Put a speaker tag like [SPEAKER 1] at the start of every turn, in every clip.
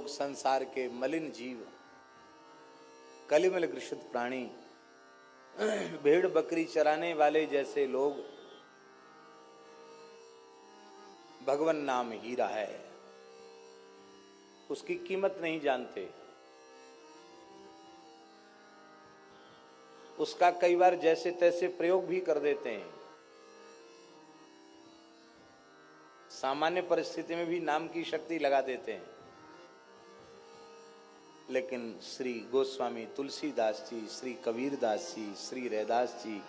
[SPEAKER 1] लोग, संसार के मलिन जीव, कलिमल ग्रसित प्राणी, भेड़ बकरी चराने वाले जैसे लोग भगवान नाम हीरा है, उसकी कीमत नहीं जानते। उसका कई बार जैसे तैसे प्रयोग भी कर देते हैं। सामान्य परिस्थिति में भी नाम की शक्ति लगा देते हैं। लेकिन श्री गोस्वामी तुलसीदास जी, श्री कबीरदास जी, श्री रैदास जी,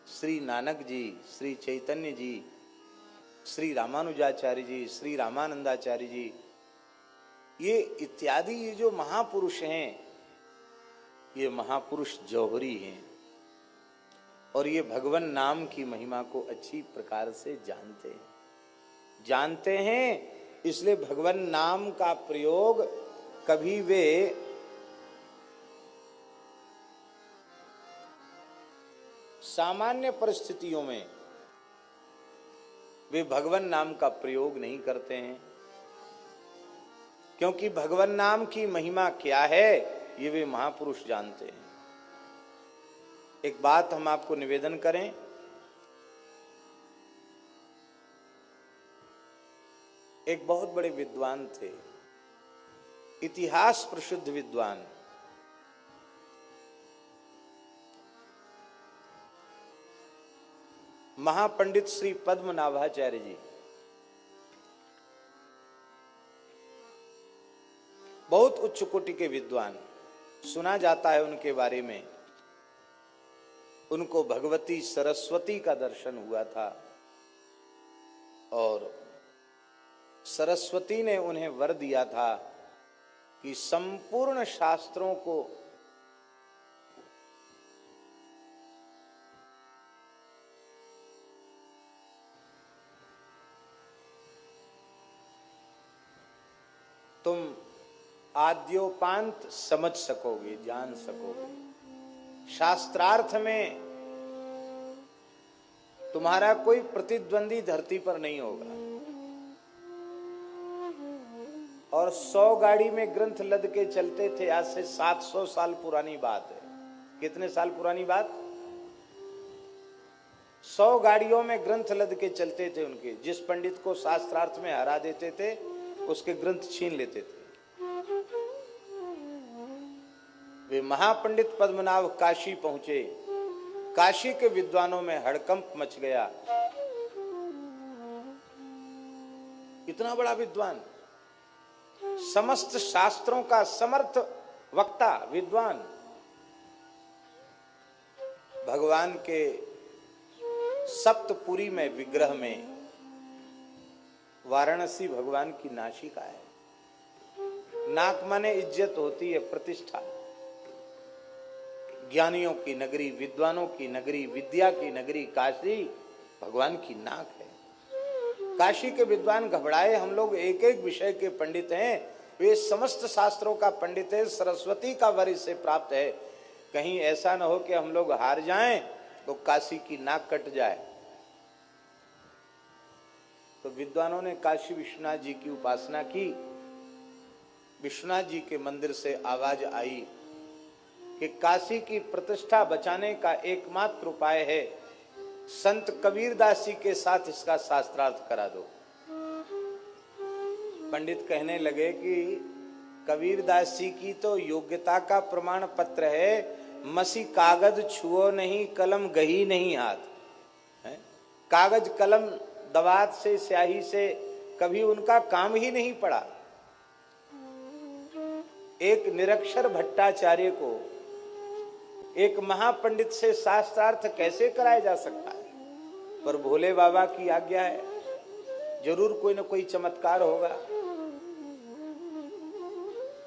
[SPEAKER 1] श्री नानक जी, श्री चैतन्य जी, श्री रामानुजाचार्य जी, श्री रामानंदाचार्य जी, ये इत्यादि ये जो महापुरुष हैं, ये महापुरुष जौहरी हैं और ये भगवान नाम की महिमा को अच्छी प्रकार से जानते हैं। इसलिए भगवान नाम का प्रयोग कभी वे सामान्य परिस्थितियों में वे भगवान नाम का प्रयोग नहीं करते हैं, क्योंकि भगवान नाम की महिमा क्या है ये वे महापुरुष जानते हैं। एक बात हम आपको निवेदन करें, एक बहुत बड़े विद्वान थे, इतिहास प्रसिद्ध विद्वान, महापंडित श्री पद्मनाभाचार्य जी। बहुत उच्च कोटि के विद्वान। सुना जाता है उनके बारे में, उनको भगवती सरस्वती का दर्शन हुआ था और सरस्वती ने उन्हें वर दिया था कि संपूर्ण शास्त्रों को तुम आद्योपांत समझ सकोगे, जान सकोगे। शास्त्रार्थ में तुम्हारा कोई प्रतिद्वंदी धरती पर नहीं होगा। और 100 गाड़ी में ग्रंथ लद के चलते थे, आज से 700 साल पुरानी बात है। कितने साल पुरानी बात? 100 गाड़ियों में ग्रंथ लद के चलते थे उनके। जिस पंडित को शास्त्रार्थ में हरा देते थे उसके ग्रंथ छीन लेते थे। वे महापंडित पद्मनाभ काशी पहुंचे। काशी के विद्वानों में हड़कंप मच गया। इतना बड़ा विद्वान, समस्त शास्त्रों का समर्थ वक्ता, विद्वान, भगवान के सप्तपुरी में विग्रह में वाराणसी भगवान की नासिका है। नाक माने इज्जत होती है, प्रतिष्ठा। ज्ञानियों की नगरी, विद्वानों की नगरी, विद्या की नगरी काशी भगवान की नाक है। काशी के विद्वान घबराए, हम लोग एक एक विषय के पंडित हैं, वे समस्त शास्त्रों का पंडित है, सरस्वती का वर इससे प्राप्त है। कहीं ऐसा न हो कि हम लोग हार जाएं तो काशी की नाक कट जाए। तो विद्वानों ने काशी विश्वनाथ जी की उपासना की। विश्वनाथ जी के मंदिर से आवाज आई कि काशी की प्रतिष्ठा बचाने का एकमात्र उपाय है संत कबीरदास जी के साथ इसका शास्त्रार्थ करा दो। पंडित कहने लगे कि कबीरदास जी की तो योग्यता का प्रमाण पत्र है, मसी कागज छुओ नहीं, कलम गही नहीं हाथ है। कागज कलम दवात से, स्याही से कभी उनका काम ही नहीं पड़ा। एक निरक्षर भट्टाचार्य को एक महापंडित से शास्त्रार्थ कैसे कराया जा सकता है? पर भोले बाबा की आज्ञा है, जरूर कोई न कोई चमत्कार होगा।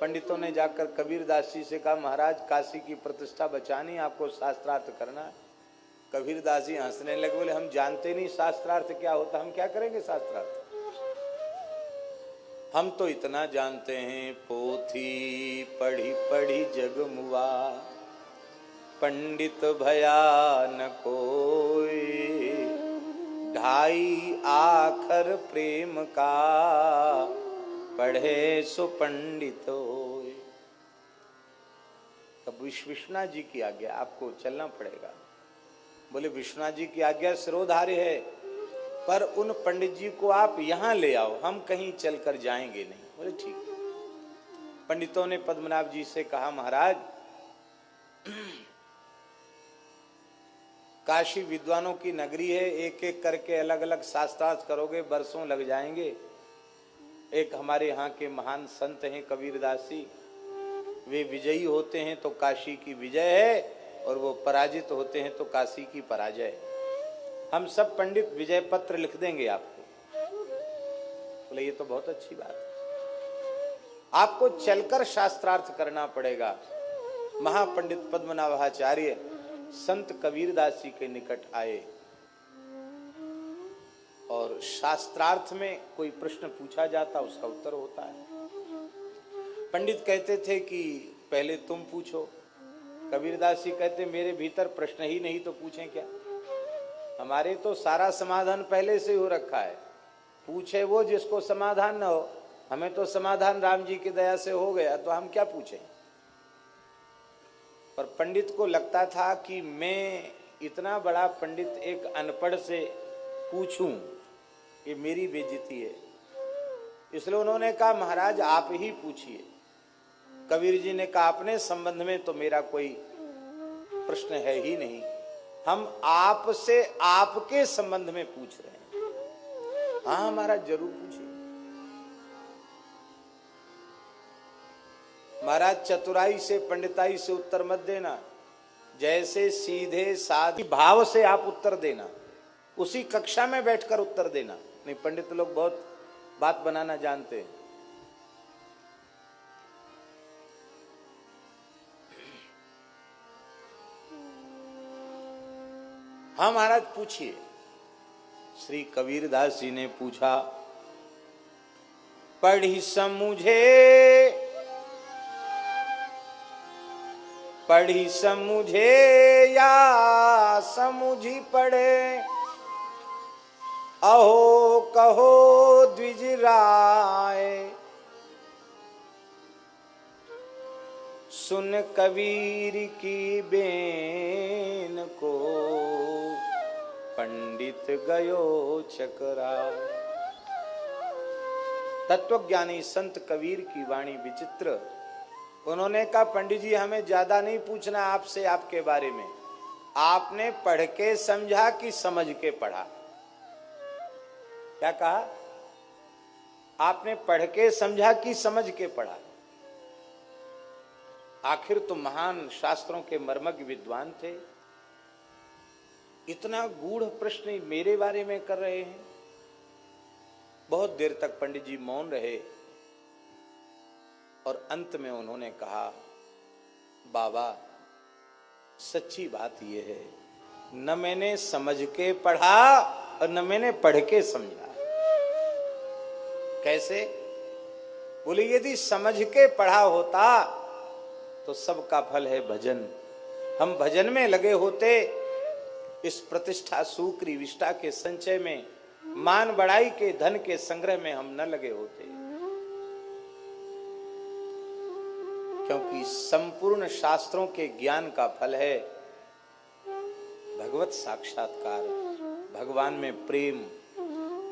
[SPEAKER 1] पंडितों ने जाकर कबीरदास जी से कहा, महाराज काशी की प्रतिष्ठा बचानी, आपको शास्त्रार्थ करना है। कबीरदास जी हंसने लगे, बोले हम जानते नहीं शास्त्रार्थ क्या होता, हम क्या करेंगे शास्त्रार्थ। हम तो इतना जानते हैं, पोथी पढ़ी पढ़ी जग मुआ, पंडित भया न कोई, ढाई आखर प्रेम का, पढ़े सो पंडित होए। तब विश्वनाथ जी की आज्ञा, आपको चलना पड़ेगा। बोले विश्वनाथ जी की आज्ञा सिरोधार्य है, पर उन पंडित जी को आप यहां ले आओ, हम कहीं चलकर जाएंगे नहीं। बोले ठीक है। पंडितों ने पद्मनाभ जी से कहा, महाराज काशी विद्वानों की नगरी है, एक एक करके अलग अलग शास्त्रार्थ करोगे, बरसों लग जाएंगे। एक हमारे यहाँ के महान संत हैं कबीरदास जी, वे विजयी होते हैं तो काशी की विजय है, और वो पराजित होते हैं तो काशी की पराजय है। हम सब पंडित विजय पत्र लिख देंगे आपको। बोले ये तो बहुत अच्छी बात है, आपको चलकर शास्त्रार्थ करना पड़ेगा। महापंडित पद्मनाभाचार्य संत कबीरदास जी के निकट आए, और शास्त्रार्थ में कोई प्रश्न पूछा जाता, उसका उत्तर होता है। पंडित कहते थे कि पहले तुम पूछो। कबीरदास जी कहते मेरे भीतर प्रश्न ही नहीं तो पूछें क्या, हमारे तो सारा समाधान पहले से हो रखा है। पूछे वो जिसको समाधान न हो, हमें तो समाधान राम जी की दया से हो गया, तो हम क्या पूछें। पर पंडित को लगता था कि मैं इतना बड़ा पंडित एक अनपढ़ से पूछूं, ये मेरी बेइज्जती है। इसलिए उन्होंने कहा महाराज आप ही पूछिए। कबीर जी ने कहा अपने संबंध में तो मेरा कोई प्रश्न है ही नहीं, हम आपसे आपके संबंध में पूछ रहे हैं। हाँ महाराज जरूर पूछिए। महाराज चतुराई से पंडिताई से उत्तर मत देना, जैसे सीधे साधी भाव से आप उत्तर देना, उसी कक्षा में बैठकर उत्तर देना। नहीं, पंडित लोग बहुत बात बनाना जानते हैं। हाँ महाराज पूछिए। श्री कबीरदास जी ने पूछा, पढ़ी समझे पढ़ी समझे या समझी पढ़े, अहो कहो द्विज राय, सुन कबीर की बेन को, पंडित गयो चकराय। तत्वज्ञानी संत कबीर की वाणी विचित्र। उन्होंने कहा पंडित जी हमें ज्यादा नहीं पूछना आपसे आपके बारे में, आपने पढ़ के समझा कि समझ के पढ़ा। क्या कहा? आपने पढ़ के समझा कि समझ के पढ़ा। आखिर तो महान शास्त्रों के मर्मज्ञ विद्वान थे, इतना गूढ़ प्रश्न मेरे बारे में कर रहे हैं। बहुत देर तक पंडित जी मौन रहे, और अंत में उन्होंने कहा, बाबा सच्ची बात यह है, न मैंने समझ के पढ़ा और न मैंने पढ़ के समझा। कैसे? बोले यदि समझ के पढ़ा होता तो सबका फल है भजन, हम भजन में लगे होते, इस प्रतिष्ठा सुक्री विष्टा के संचय में, मान बढ़ाई के धन के संग्रह में हम न लगे होते। क्योंकि संपूर्ण शास्त्रों के ज्ञान का फल है भगवत साक्षात्कार, भगवान में प्रेम।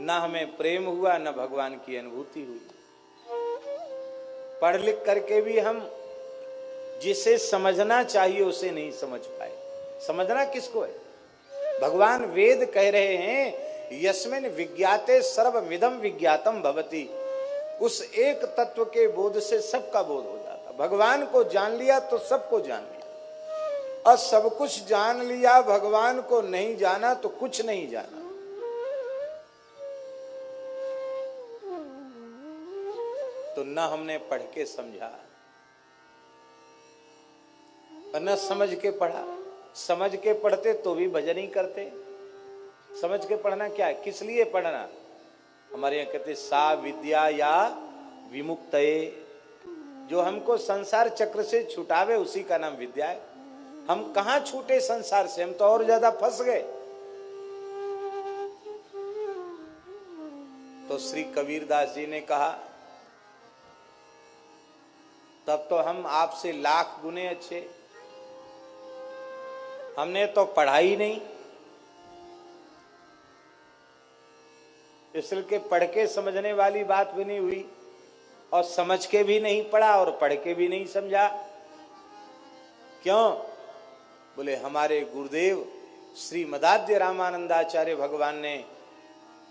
[SPEAKER 1] न हमें प्रेम हुआ न भगवान की अनुभूति हुई। पढ़ लिख करके भी हम जिसे समझना चाहिए उसे नहीं समझ पाए। समझना किसको है? भगवान वेद कह रहे हैं यस्मिन् विज्ञाते सर्वमिदं विज्ञातम भवति। उस एक तत्व के बोध से सबका बोध हो जाता। भगवान को जान लिया तो सबको जान लिया, और सब कुछ जान लिया, भगवान को नहीं जाना तो कुछ नहीं जाना। तो न हमने पढ़ के समझा और न समझ के पढ़ा। समझ के पढ़ते तो भी भजन ही करते। समझ के पढ़ना क्या है? किस लिए पढ़ना? हमारे यहाँ कहते सा विद्या या विमुक्तये, जो हमको संसार चक्र से छुटावे उसी का नाम विद्या है। हम कहां छूटे संसार से, हम तो और ज्यादा फंस गए। तो श्री कबीरदास जी ने कहा तब तो हम आपसे लाख गुने अच्छे। हमने तो पढ़ाई नहीं, इसलिए पढ़ के समझने वाली बात भी नहीं हुई, और समझ के भी नहीं पढ़ा और पढ़ के भी नहीं समझा। क्यों? बोले हमारे गुरुदेव श्री मदाद्य रामानंदाचार्य भगवान ने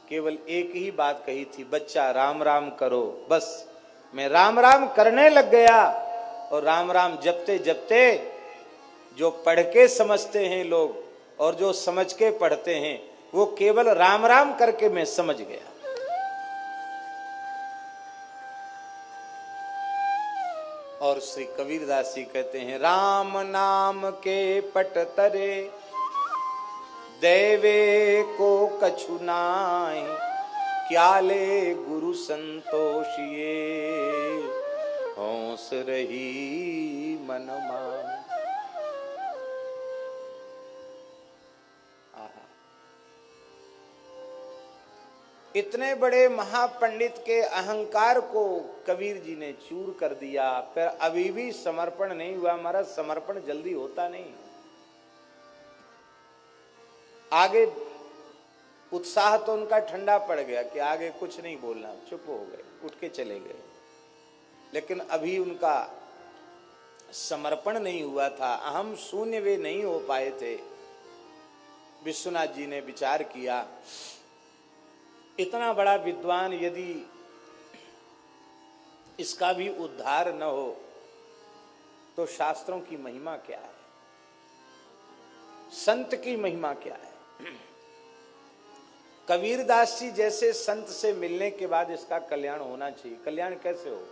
[SPEAKER 1] केवल एक ही बात कही थी, बच्चा राम राम करो। बस मैं राम राम करने लग गया, और राम राम जपते जपते जो पढ़ के समझते हैं लोग और जो समझ के पढ़ते हैं, वो केवल राम राम करके मैं समझ गया। और श्री कबीरदास जी कहते हैं, राम नाम के पट तरे दैवे को कछु नाहि, क्या ले गुरु संतोषिए होंस रही मन मान। इतने बड़े महापंडित के अहंकार को कबीर जी ने चूर कर दिया। फिर अभी भी समर्पण नहीं हुआ। हमारा समर्पण जल्दी होता नहीं। आगे उत्साह तो उनका ठंडा पड़ गया कि आगे कुछ नहीं बोलना, चुप हो गए, उठ के चले गए। लेकिन अभी उनका समर्पण नहीं हुआ था, अहम शून्य वे नहीं हो पाए थे। विश्वनाथ जी ने विचार किया, इतना बड़ा विद्वान यदि इसका भी उद्धार न हो तो शास्त्रों की महिमा क्या है, संत की महिमा क्या है। कबीरदास जी जैसे संत से मिलने के बाद इसका कल्याण होना चाहिए। कल्याण कैसे हो?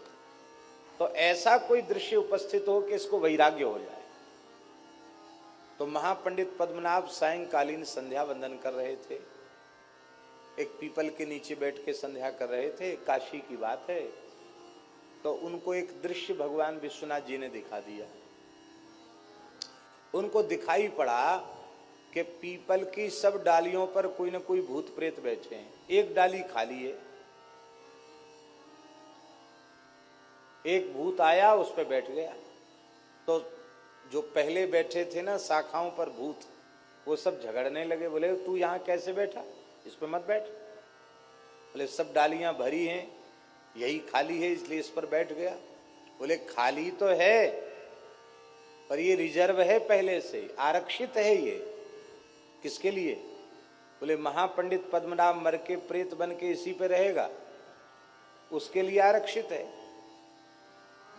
[SPEAKER 1] तो ऐसा कोई दृश्य उपस्थित हो कि इसको वैराग्य हो जाए। तो महापंडित पद्मनाभ सायंकालीन संध्या वंदन कर रहे थे, एक पीपल के नीचे बैठ के संध्या कर रहे थे। काशी की बात है। तो उनको एक दृश्य भगवान विश्वनाथ जी ने दिखा दिया। उनको दिखाई पड़ा कि पीपल की सब डालियों पर कोई न कोई भूत प्रेत बैठे हैं। एक डाली खाली है, एक भूत आया उस पर बैठ गया। तो जो पहले बैठे थे ना शाखाओं पर भूत, वो सब झगड़ने लगे। बोले तू यहाँ कैसे बैठा, इस पर मत बैठ। बोले सब डालियां भरी हैं, यही खाली है इसलिए इस पर बैठ गया। बोले खाली तो है पर ये रिजर्व है, पहले से आरक्षित है। ये किसके लिए? बोले महापंडित पद्मनाभ मर के प्रेत बन के इसी पे रहेगा, उसके लिए आरक्षित है।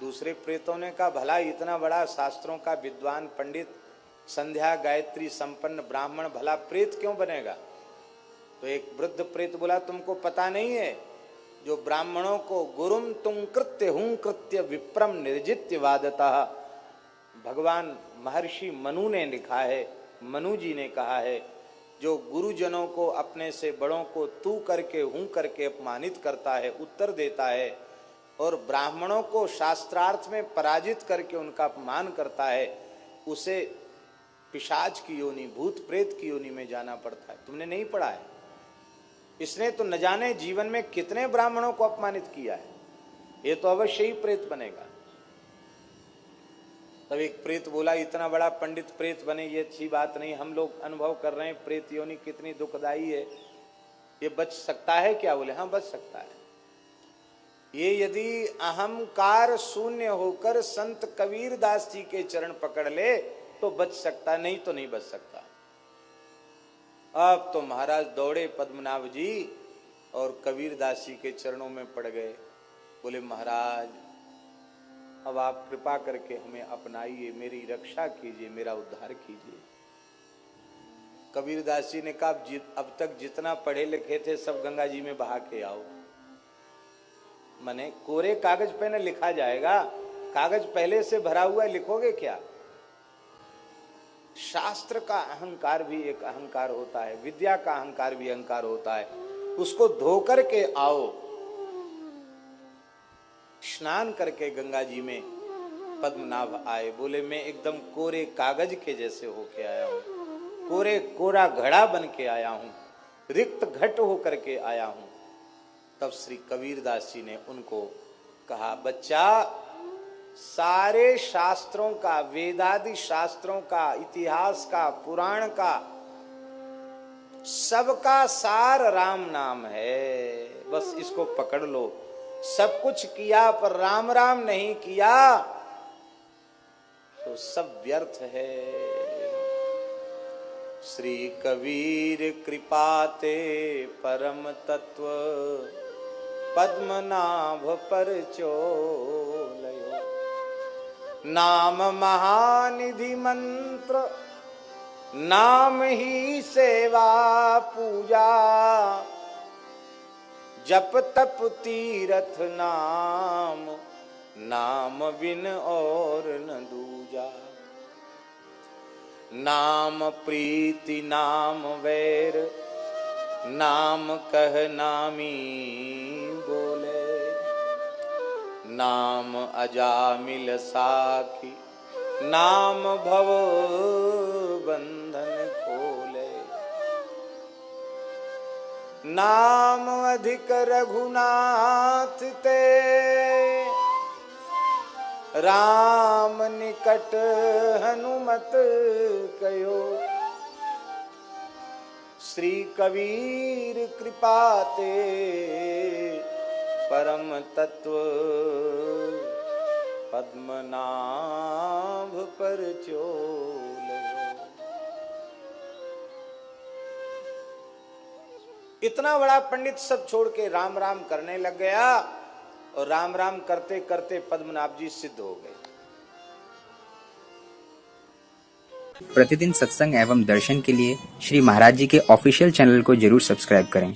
[SPEAKER 1] दूसरे प्रेतों ने कहा भला इतना बड़ा शास्त्रों का विद्वान पंडित, संध्या गायत्री संपन्न ब्राह्मण, भला प्रेत क्यों बनेगा? तो एक वृद्ध प्रेत बोला तुमको पता नहीं है, जो ब्राह्मणों को गुरुम तुम कृत्य हूं कृत्य विप्रम निर्जित्य वादतः, भगवान महर्षि मनु ने लिखा है, मनु जी ने कहा है, जो गुरुजनों को अपने से बड़ों को तू करके हूं करके अपमानित करता है, उत्तर देता है, और ब्राह्मणों को शास्त्रार्थ में पराजित करके उनका अपमान करता है, उसे पिशाच की योनि, भूत प्रेत की योनि में जाना पड़ता है। तुमने नहीं पढ़ा है? इसने तो न जाने जीवन में कितने ब्राह्मणों को अपमानित किया है, ये तो अवश्य ही प्रेत बनेगा। तब एक प्रेत बोला इतना बड़ा पंडित प्रेत बने ये अच्छी बात नहीं, हम लोग अनुभव कर रहे हैं प्रेत योनि कितनी दुखदाई है, ये बच सकता है क्या? बोले हाँ बच सकता है। ये यदि अहंकार शून्य होकर संत कबीरदास जी के चरण पकड़ ले तो बच सकता, नहीं तो नहीं बच सकता। अब तो महाराज दौड़े पद्मनाभ जी और कबीरदास जी के चरणों में पड़ गए। बोले महाराज अब आप कृपा करके हमें अपनाइए, मेरी रक्षा कीजिए, मेरा उद्धार कीजिए। कबीरदास जी ने कहा अब तक जितना पढ़े लिखे थे सब गंगा जी में बहा के आओ। मने कोरे कागज पे न लिखा जाएगा, कागज पहले से भरा हुआ है, लिखोगे क्या? शास्त्र का अहंकार भी एक अहंकार होता है, विद्या का अहंकार भी अहंकार होता है, उसको धो करके आओ। स्नान करके गंगा जी में पद्मनाभ आए। बोले मैं एकदम कोरे कागज के जैसे होके आया हूं, कोरा घड़ा बन के आया हूं, रिक्त घट होकर के आया हूं। तब श्री कबीरदास जी ने उनको कहा बच्चा सारे शास्त्रों का, वेदादि शास्त्रों का, इतिहास का, पुराण का, सबका सार राम नाम है। बस इसको पकड़ लो। सब कुछ किया पर राम राम नहीं किया तो सब व्यर्थ है। श्री कबीर कृपाते परम तत्व पद्मनाभ पर चोलयो। नाम महानिधि मंत्र, नाम ही सेवा पूजा, जप तप तीरथ नाम, नाम बिन और न दूजा। नाम प्रीति नाम वैर, नाम कह नामी बोले। नाम अजामिल साखी, नाम भव बंधन खोले। नाम अधिक रघुनाथ ते, राम निकट हनुमत कयो। श्री कबीर कृपाते परम तत्व पद्मनाभ पर चोलयो। इतना बड़ा पंडित सब छोड़ के राम राम करने लग गया और राम राम करते करते पद्मनाभ जी सिद्ध हो गए।
[SPEAKER 2] प्रतिदिन सत्संग एवं दर्शन के लिए श्री महाराज जी के ऑफिशियल चैनल को जरूर सब्सक्राइब करें।